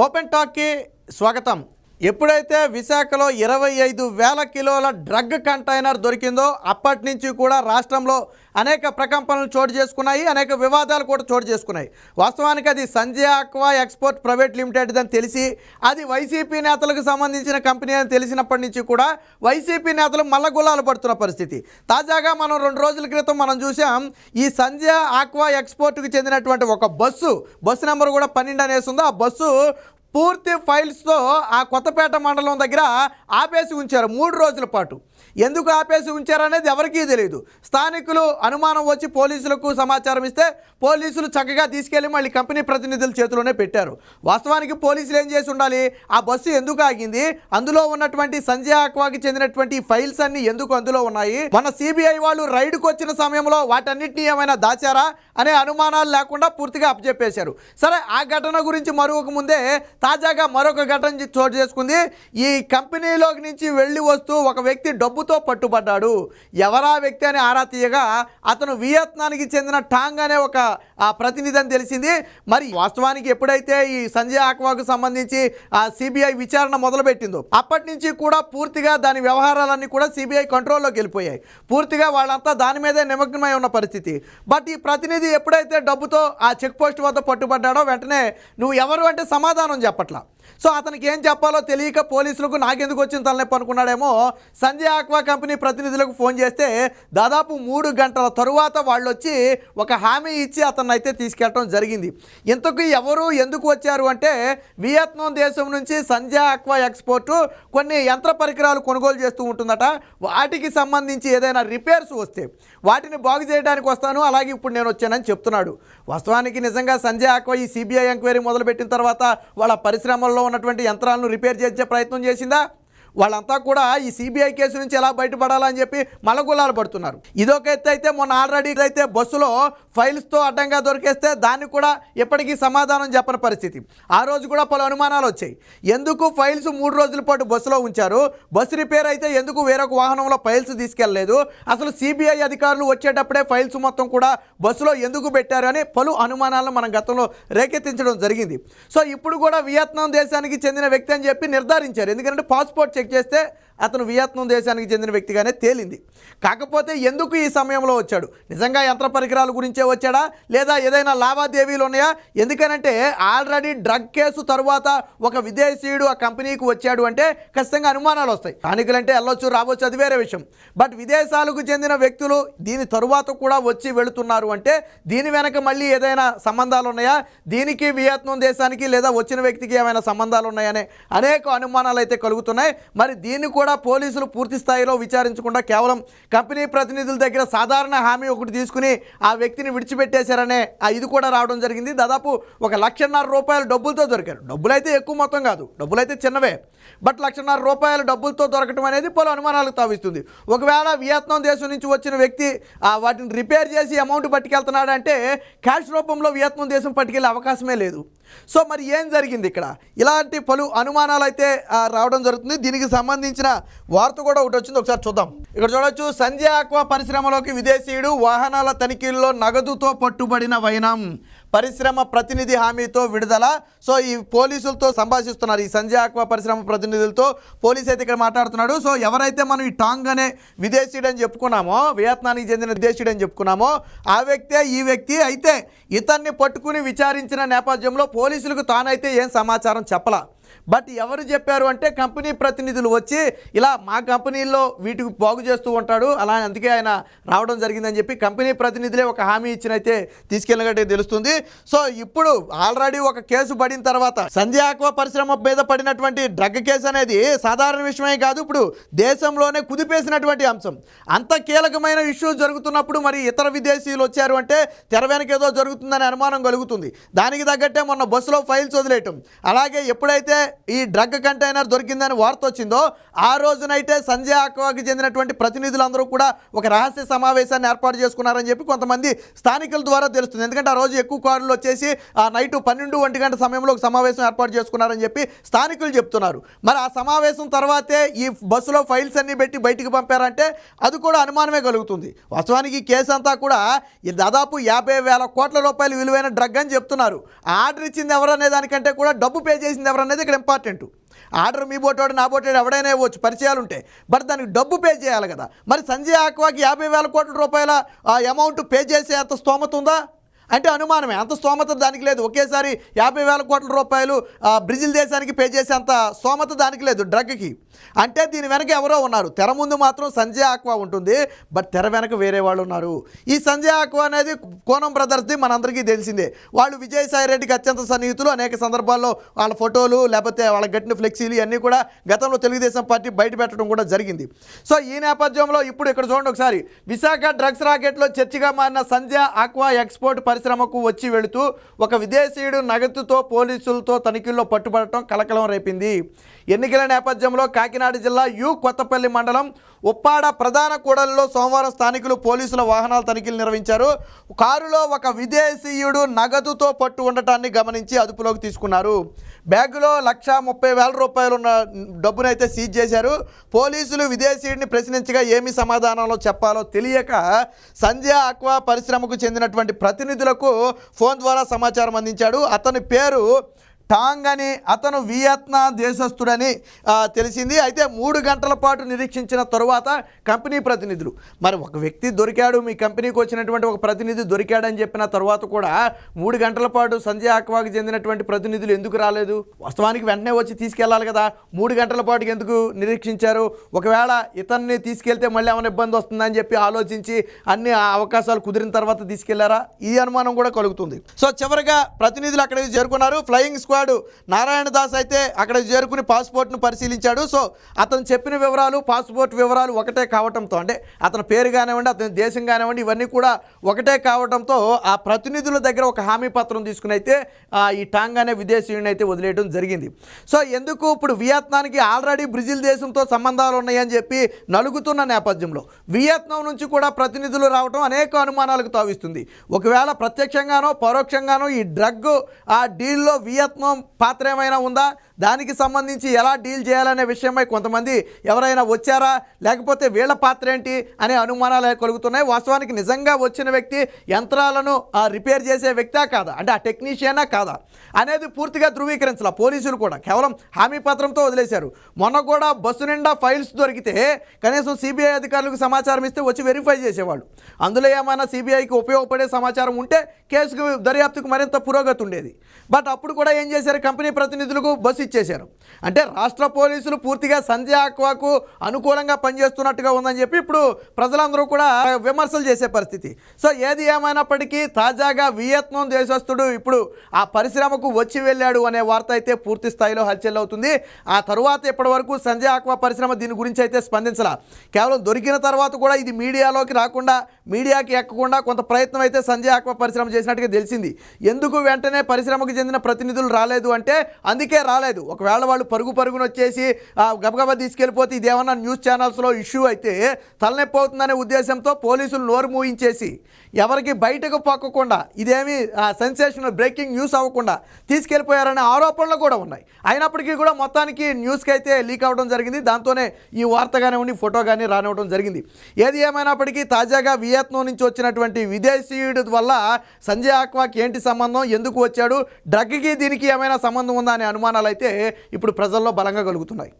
Open టాక్కి స్వాగతం. ఎప్పుడైతే విశాఖలో 25,000 కిలోల డ్రగ్ కంటైనర్ దొరికిందో అప్పటి నుంచి కూడా రాష్ట్రంలో అనేక ప్రకంపనలు చోటు చేసుకున్నాయి, అనేక వివాదాలు కూడా చోటు చేసుకున్నాయి. వాస్తవానికి అది Sanjay aqua export private limited అని తెలిసి అది వైసీపీ నేతలకు సంబంధించిన కంపెనీ అని తెలిసినప్పటి నుంచి కూడా వైసీపీ నేతలు మల్లగుల్లాలు పడుతున్న పరిస్థితి. తాజాగా మనం 2 రోజుల క్రితం మనం చూసాం, ఈ సంజయ్ ఆక్వా ఎక్స్పోర్ట్కి చెందినటువంటి ఒక బస్సు నెంబర్ కూడా 12 అనేసి ఉంది. ఆ బస్సు పూర్తి ఫైల్స్తో ఆ కొత్తపేట మండలం దగ్గర ఆపేసి ఉంచారు 3 రోజుల పాటు. ఎందుకు ఆపేసి ఉంచారనేది ఎవరికీ తెలియదు. స్థానికులు అనుమానం వచ్చి పోలీసులకు సమాచారం ఇస్తే పోలీసులు చక్కగా తీసుకెళ్ళి మళ్ళీ కంపెనీ ప్రతినిధుల చేతిలోనే పెట్టారు. వాస్తవానికి పోలీసులు ఏం చేసి ఉండాలి, ఆ బస్సు ఎందుకు ఆగింది, అందులో ఉన్నటువంటి సంజయ్ ఆక్వాకి చెందినటువంటి ఫైల్స్ అన్ని ఎందుకు అందులో ఉన్నాయి, మన సిబిఐ వాళ్ళు రైడ్కు వచ్చిన సమయంలో వాటన్నిటిని ఏమైనా దాచారా అనే అనుమానాలు లేకుండా పూర్తిగా అప్పచెప్పేశారు. సరే, ఆ ఘటన గురించి మరొక ముందే తాజాగా మరొక ఘటన చోటు చేసుకుంది. ఈ కంపెనీలోకి నుంచి వెళ్ళి వస్తూ ఒక వ్యక్తి డబ్బుతో పట్టుబడ్డాడు. ఎవరా వ్యక్తి అని ఆరా తీయగా అతను వియత్నానికి చెందిన టాంగ్ అనే ఒక ప్రతినిధి అని తెలిసింది. మరి వాస్తవానికి ఎప్పుడైతే ఈ సంజయ్ ఆక్వాకు సంబంధించి సిబిఐ విచారణ మొదలుపెట్టిందో అప్పటి నుంచి కూడా పూర్తిగా దాని వ్యవహారాలన్నీ కూడా సిబిఐ కంట్రోల్లోకి వెళ్ళిపోయాయి. పూర్తిగా వాళ్ళంతా దాని మీదే నిమగ్నమై ఉన్న పరిస్థితి. బట్ ఈ ప్రతినిధి ఎప్పుడైతే డబ్బుతో ఆ చెక్ పోస్ట్ వద్ద పట్టుబడ్డాడో వెంటనే నువ్వు ఎవరు అంటే సమాధానం చెప్పట్లా. సో అతనికి ఏం చెప్పాలో తెలియక పోలీసులకు నాకెందుకు వచ్చిన తలనొప్పి అనుకున్నాడేమో. సంజయ్ ఆక్వా కంపెనీ ప్రతినిధులకు ఫోన్ చేస్తే దాదాపు 3 గంటల తరువాత వాళ్ళు వచ్చి ఒక హామీ ఇచ్చి అతన్ని అయితే తీసుకెళ్ళడం జరిగింది. ఇంతకు ఎవరు ఎందుకు వచ్చారు అంటే, వియత్నాం దేశం నుంచి సంజయ్ ఆక్వా ఎక్స్పోర్టు కొన్ని యంత్ర పరికరాలు కొనుగోలు చేస్తూ ఉంటుందట. వాటికి సంబంధించి ఏదైనా రిపేర్స్ వస్తే వాటిని బాగు చేయడానికి వస్తాను, అలాగే ఇప్పుడు నేను వచ్చానని చెప్తున్నాడు. వాస్తవానికి నిజంగా సంజయ్ ఆక్వా ఈ సిబిఐ ఎంక్వైరీ మొదలుపెట్టిన తర్వాత వాళ్ళ పరిశ్రమల్లో ఉన్నటువంటి యంత్రాలను రిపేర్ చేసే ప్రయత్నం చేసిందా? వాళ్ళంతా కూడా ఈ సిబిఐ కేసు నుంచి ఎలా బయటపడాలని చెప్పి మల్లగుల్లాలు పడుతున్నారు. ఇదొక ఎత్తు అయితే, మొన్న ఆల్రెడీ అయితే బస్సులో ఫైల్స్తో అడ్డంగా దొరికేస్తే దాన్ని కూడా ఎప్పటికీ సమాధానం చెప్పని పరిస్థితి. ఆ రోజు కూడా పలు అనుమానాలు వచ్చాయి. ఎందుకు ఫైల్స్ 3 రోజుల పాటు బస్సులో ఉంచారు, బస్సు రిపేర్ అయితే ఎందుకు వేరొక వాహనంలో ఫైల్స్ తీసుకెళ్లలేదు, అసలు సిబిఐ అధికారులు వచ్చేటప్పుడే ఫైల్స్ మొత్తం కూడా బస్సులో ఎందుకు పెట్టారు అని పలు అనుమానాలను మనం గతంలో రేకెత్తించడం జరిగింది. సో ఇప్పుడు కూడా వియత్నాం దేశానికి చెందిన వ్యక్తి అని చెప్పి నిర్ధారించారు. ఎందుకంటే పాస్పోర్ట్ చెక్ చేస్తే అతను వియత్నాం దేశానికి చెందిన వ్యక్తిగానే తేలింది. కాకపోతే ఎందుకు ఈ సమయంలో వచ్చాడు, నిజంగా యంత్ర పరికరాల గురించే వచ్చాడా లేదా ఏదైనా లావాదేవీలు ఉన్నాయా? ఎందుకనంటే ఆల్రెడీ డ్రగ్ కేసు తరువాత ఒక విదేశీయుడు ఆ కంపెనీకి వచ్చాడు అంటే ఖచ్చితంగా అనుమానాలు వస్తాయి. స్థానికులంటే వెళ్ళొచ్చు రావచ్చు, అది వేరే విషయం. బట్ విదేశాలకు చెందిన వ్యక్తులు దీని తరువాత కూడా వచ్చి వెళుతున్నారు అంటే దీని వెనక మళ్ళీ ఏదైనా సంబంధాలు ఉన్నాయా, దీనికి వియత్నాం దేశానికి లేదా వచ్చిన వ్యక్తికి ఏమైనా సంబంధాలు ఉన్నాయనే అనేక అనుమానాలు అయితే కలుగుతున్నాయి. మరి దీన్ని కూడా పోలీసులు పూర్తి స్థాయిలో విచారించకుండా కేవలం కంపెనీ ప్రతినిధుల దగ్గర సాధారణ హామీ ఒకటి తీసుకుని ఆ వ్యక్తిని విడిచిపెట్టేశారనే ఇది కూడా రావడం జరిగింది. దాదాపు 1,50,000 రూపాయలు డబ్బులతో దొరికారు. డబ్బులైతే ఎక్కువ మొత్తం కాదు, డబ్బులైతే చిన్నవే. బట్ 1,50,000 రూపాయలు డబ్బులతో దొరకడం అనేది పలు అనుమానాలకు తావిస్తుంది. ఒకవేళ వియత్నాం దేశం నుంచి వచ్చిన వ్యక్తి వాటిని రిపేర్ చేసి అమౌంట్ పట్టుకెళ్తున్నాడు అంటే క్యాష్ రూపంలో వియత్నాం దేశం పట్టుకెళ్ళే అవకాశమే లేదు. సో మరి ఏం జరిగింది ఇక్కడ? ఇలాంటి పలు అనుమానాలు అయితే రావడం జరుగుతుంది. దీనికి సంబంధించిన వార్త కూడా ఒకటి వచ్చింది, ఒకసారి చూద్దాం. ఇక్కడ చూడొచ్చు, సంజయ్ ఆక్వా పరిశ్రమలోకి విదేశీయుడు, వాహనాల తనిఖీల్లో నగదుతో పట్టుబడిన వైనం, పరిశ్రమ ప్రతినిధి హామీతో విడుదల. సో ఈ పోలీసులతో సంభాషిస్తున్నారు, ఈ సంజయ్ ఆక్వా పరిశ్రమ ప్రతినిధులతో పోలీసు అయితే ఇక్కడ మాట్లాడుతున్నాడు. సో ఎవరైతే మనం ఈ టాంగ్ అనే విదేశీయుడు అని చెప్పుకున్నామో, వియత్నానికి చెందిన విదేశీయుడు అని చెప్పుకున్నామో ఆ వ్యక్తే ఈ వ్యక్తి. అయితే ఇతన్ని పట్టుకుని విచారించిన నేపథ్యంలో పోలీసులకు తానైతే ఏం సమాచారం చెప్పలా. బట్ ఎవరు చెప్పారు అంటే కంపెనీ ప్రతినిధులు వచ్చి ఇలా మా కంపెనీల్లో వీటికి బాగు చేస్తూ ఉంటాడు, అలా అందుకే ఆయన రావడం జరిగిందని చెప్పి కంపెనీ ప్రతినిధులే ఒక హామీ ఇచ్చినైతే తీసుకెళ్ళినట్టే తెలుస్తుంది. సో ఇప్పుడు ఆల్రెడీ ఒక కేసు పడిన తర్వాత సంజయ్ ఆక్వా పరిశ్రమ మీద పడినటువంటి డ్రగ్ కేసు అనేది సాధారణ విషయమే కాదు, ఇప్పుడు దేశంలోనే కుదిపేసినటువంటి అంశం. అంత కీలకమైన ఇష్యూ జరుగుతున్నప్పుడు మరి ఇతర విదేశీయులు వచ్చారు అంటే తెర వెనక ఏదో జరుగుతుందని అనుమానం కలుగుతుంది. దానికి తగ్గట్టే మొన్న బస్సులో ఫైల్స్ వదిలేయటం, అలాగే ఎప్పుడైతే ఈ డ్రగ్ కంటైనర్ దొరికిందని వార్త వచ్చిందో ఆ రోజునైతే సంజయ్ ఆక్వాకి చెందినటువంటి ప్రతినిధులందరూ కూడా ఒక రహస్య సమావేశాన్ని ఏర్పాటు చేసుకున్నారని చెప్పి కొంతమంది స్థానికుల ద్వారా తెలుస్తుంది. ఎందుకంటే ఆ రోజు ఎక్కువ కార్లు వచ్చేసి ఆ నైట్ 12-1 గంట సమయంలో ఒక సమావేశం ఏర్పాటు చేసుకున్నారని చెప్పి స్థానికులు చెప్తున్నారు. మరి ఆ సమావేశం తర్వాతే ఈ బస్సులో ఫైల్స్ అన్ని పెట్టి బయటికి పంపారంటే అది కూడా అనుమానమే కలుగుతుంది. వాస్తవానికి ఈ కేసు అంతా కూడా దాదాపు 50,000 కోట్ల రూపాయలు విలువైన డ్రగ్ అని చెప్తున్నారు. ఆర్డర్ ఇచ్చింది ఎవరనే దానికంటే కూడా డబ్బు పే చేసింది ఎవరనేది ఇక్కడ ఇంపార్టెంట్. ఆర్డర్ మీ బోటోడు నా బోటోడు ఎవడైనా ఇవ్వచ్చు, పరిచయాలు ఉంటాయి, బట్ దానికి డబ్బు పే చేయాలి కదా. మరి సంజయ్ ఆక్వాకి 50,000 కోట్ల రూపాయల అమౌంట్ పే చేసే అంత స్తోమత ఉందా అంటే అనుమానమే. అంత స్తోమత దానికి లేదు. ఒకేసారి 50,000 కోట్ల రూపాయలు బ్రెజిల్ దేశానికి పే చేసే అంత స్తోమత దానికి లేదు డ్రగ్కి. అంటే దీని వెనక ఎవరో ఉన్నారు. తెర ముందు మాత్రం సంజయ్ ఆక్వా ఉంటుంది, బట్ తెర వెనక వేరే వాళ్ళు ఉన్నారు. ఈ సంజయ్ ఆక్వా అనేది కోనం బ్రదర్స్ది మనందరికీ తెలిసిందే. వాళ్ళు విజయసాయి రెడ్డికి అత్యంత సన్నిహితులు. అనేక సందర్భాల్లో వాళ్ళ ఫోటోలు లేకపోతే వాళ్ళ గట్టిన ఫ్లెక్సీలు అన్నీ కూడా గతంలో తెలుగుదేశం పార్టీ బయట పెట్టడం కూడా జరిగింది. సో ఈ నేపథ్యంలో ఇప్పుడు ఇక్కడ చూడండి ఒకసారి, విశాఖ డ్రగ్స్ రాకెట్లో చర్చగా మారిన సంజయ్ ఆక్వా ఎక్స్పోర్ట్ పరిశ్రమకు వచ్చి వెళుతూ ఒక విదేశీయుడు నగదుతో పోలీసులతో తనిఖీల్లో పట్టుబడటం కలకలం రేపింది. ఎన్నికల నేపథ్యంలో కాకినాడ జిల్లా కొత్తపల్లి మండలం ఉప్పాడ ప్రధాన కూడలిలో సోమవారం స్థానికులు పోలీసుల వాహనాల తనిఖీలు నిర్వహించారు. కారులో ఒక విదేశీయుడు నగదుతో పట్టు ఉండటాన్ని గమనించి అదుపులోకి తీసుకున్నారు. బ్యాగులో 1,30,000 రూపాయలు ఉన్న డబ్బునైతే సీజ్ చేశారు. పోలీసులు విదేశీయుడిని ప్రశ్నించగా ఏమి సమాధానంలో చెప్పాలో తెలియక సంజయ్ ఆక్వా పరిశ్రమకు చెందినటువంటి ప్రతినిధులకు ఫోన్ ద్వారా సమాచారం అందించాడు. అతని పేరు టాంగ్ అని, అతను వియత్నాం దేశస్థుడని తెలిసింది. అయితే 3 గంటల పాటు నిరీక్షించిన తరువాత కంపెనీ ప్రతినిధులు, మరి ఒక వ్యక్తి దొరికాడు, మీ కంపెనీకి వచ్చినటువంటి ఒక ప్రతినిధి దొరికాడని చెప్పిన తర్వాత కూడా 3 గంటల పాటు సంజయ్ ఆక్వాకి చెందినటువంటి ప్రతినిధులు ఎందుకు రాలేదు? వాస్తవానికి వెంటనే వచ్చి తీసుకెళ్లాలి కదా. 3 గంటల పాటు ఎందుకు నిరీక్షించారు? ఒకవేళ ఇతన్ని తీసుకెళ్తే మళ్ళీ ఏమైనా ఇబ్బంది వస్తుందని చెప్పి ఆలోచించి అన్ని అవకాశాలు కుదిరిన తర్వాత తీసుకెళ్లారా? ఈ అనుమానం కూడా కలుగుతుంది. సో చివరిగా ప్రతినిధులు అక్కడికి చేరుకున్నారు. ఫ్లయింగ్ స్క్వాడ్ నారాయణ దాస్ అయితే అక్కడ చేరుకుని పాస్పోర్ట్ను పరిశీలించాడు. సో అతను చెప్పిన వివరాలు, పాస్పోర్ట్ వివరాలు ఒకటే కావడంతో, అంటే అతని పేరు కానివ్వండి, అతని దేశం కానివ్వండి, ఇవన్నీ కూడా ఒకటే కావడంతో ఆ ప్రతినిధుల దగ్గర ఒక హామీ పత్రం తీసుకుని అయితే ఈ టాంగ్ అనే విదేశీయుడిని అయితే వదిలేయడం జరిగింది. సో ఎందుకు ఇప్పుడు వియత్నానికి ఆల్రెడీ బ్రెజిల్ దేశంతో సంబంధాలు ఉన్నాయని చెప్పి నలుగుతున్న నేపథ్యంలో వియత్నాం నుంచి కూడా ప్రతినిధులు రావడం అనేక అనుమానాలకు తావిస్తుంది. ఒకవేళ ప్రత్యక్షంగానో పరోక్షంగానో ఈ డ్రగ్ ఆ డీల్లో వియత్నాం పాత్ర ఏమైనా ఉందా, దానికి సంబంధించి ఎలా డీల్ చేయాలనే విషయమై కొంతమంది ఎవరైనా వచ్చారా, లేకపోతే వీళ్ళ పాత్ర ఏంటి అనే అనుమానాలు కలుగుతున్నాయి. వాస్తవానికి నిజంగా వచ్చిన వ్యక్తి యంత్రాలను రిపేర్ చేసే వ్యక్తా కాదా, అంటే ఆ టెక్నీషియనా కాదా అనేది పూర్తిగా ధృవీకరించాల. పోలీసులు కూడా కేవలం హామీ పత్రంతో వదిలేశారు. మొన్న కూడా బస్సు నిండా ఫైల్స్ దొరికితే కనీసం సిబిఐ అధికారులకు సమాచారం ఇస్తే వచ్చి వెరిఫై చేసేవాళ్ళు. అందులో ఏమైనా సిబిఐకి ఉపయోగపడే సమాచారం ఉంటే కేసుకు దర్యాప్తుకు మరింత పురోగతి ఉండేది. బట్ అప్పుడు కూడా ఏం చేశారు, కంపెనీ ప్రతినిధులకు బస్సు ఇచ్చేశారు. అంటే రాష్ట్ర పోలీసులు పూర్తిగా సంజయ్ ఆక్వాకు అనుకూలంగా పనిచేస్తున్నట్టుగా ఉందని చెప్పి ఇప్పుడు ప్రజలందరూ కూడా విమర్శలు చేసే పరిస్థితి. సో ఏది ఏమైనప్పటికీ తాజాగా వియత్నాం దేశస్థుడు ఇప్పుడు ఆ పరిశ్రమకు వచ్చి వెళ్ళాడు అనే వార్త అయితే పూర్తి స్థాయిలో హల్చల్ అవుతుంది. ఆ తరువాత ఇప్పటి వరకు సంజయ్ ఆక్వా పరిశ్రమ దీని గురించి అయితే స్పందించాల. కేవలం దొరికిన తర్వాత కూడా ఇది మీడియాలోకి రాకుండా, మీడియాకి ఎక్కకుండా కొంత ప్రయత్నం అయితే సంజయ్ ఆక్వా పరిశ్రమ చేసినట్టుగా తెలిసింది. ఎందుకు వెంటనే పరిశ్రమకు చెందిన ప్రతినిధులు రాలేదు అంటే అందుకే రాలేదు. ఒకవేళ వాళ్ళు పరుగున వచ్చేసి గబగబా తీసుకెళ్ళిపోతే ఇదేమన్నా న్యూస్ ఛానల్స్లో ఇష్యూ అయితే తలనొప్పి అవుతుందనే ఉద్దేశంతో పోలీసులు నోరు మూయించేసి ఎవరికి బయటకు పక్కకుండా, ఇదేమి సెన్సేషనల్ బ్రేకింగ్ న్యూస్ అవ్వకుండా తీసుకెళ్ళిపోయారనే ఆరోపణలు కూడా ఉన్నాయి. అయినప్పటికీ కూడా మొత్తానికి న్యూస్కి అయితే లీక్ అవ్వడం జరిగింది. దాంతోనే ఈ వార్త కానివ్వండి, ఫోటో కానీ రానివ్వడం జరిగింది. ఏది ఏమైనప్పటికీ తాజాగా వియత్నాం నుంచి వచ్చినటువంటి విదేశీయుడి వల్ల సంజయ్ ఆక్వాకి ఏంటి సంబంధం, ఎందుకు వచ్చాడు, డ్రగ్కి దీనికి ఏమైనా సంబంధం ఉందా అనే అనుమానాలు అయితే ఇప్పుడు ప్రజల్లో బలంగా కలుగుతున్నాయి.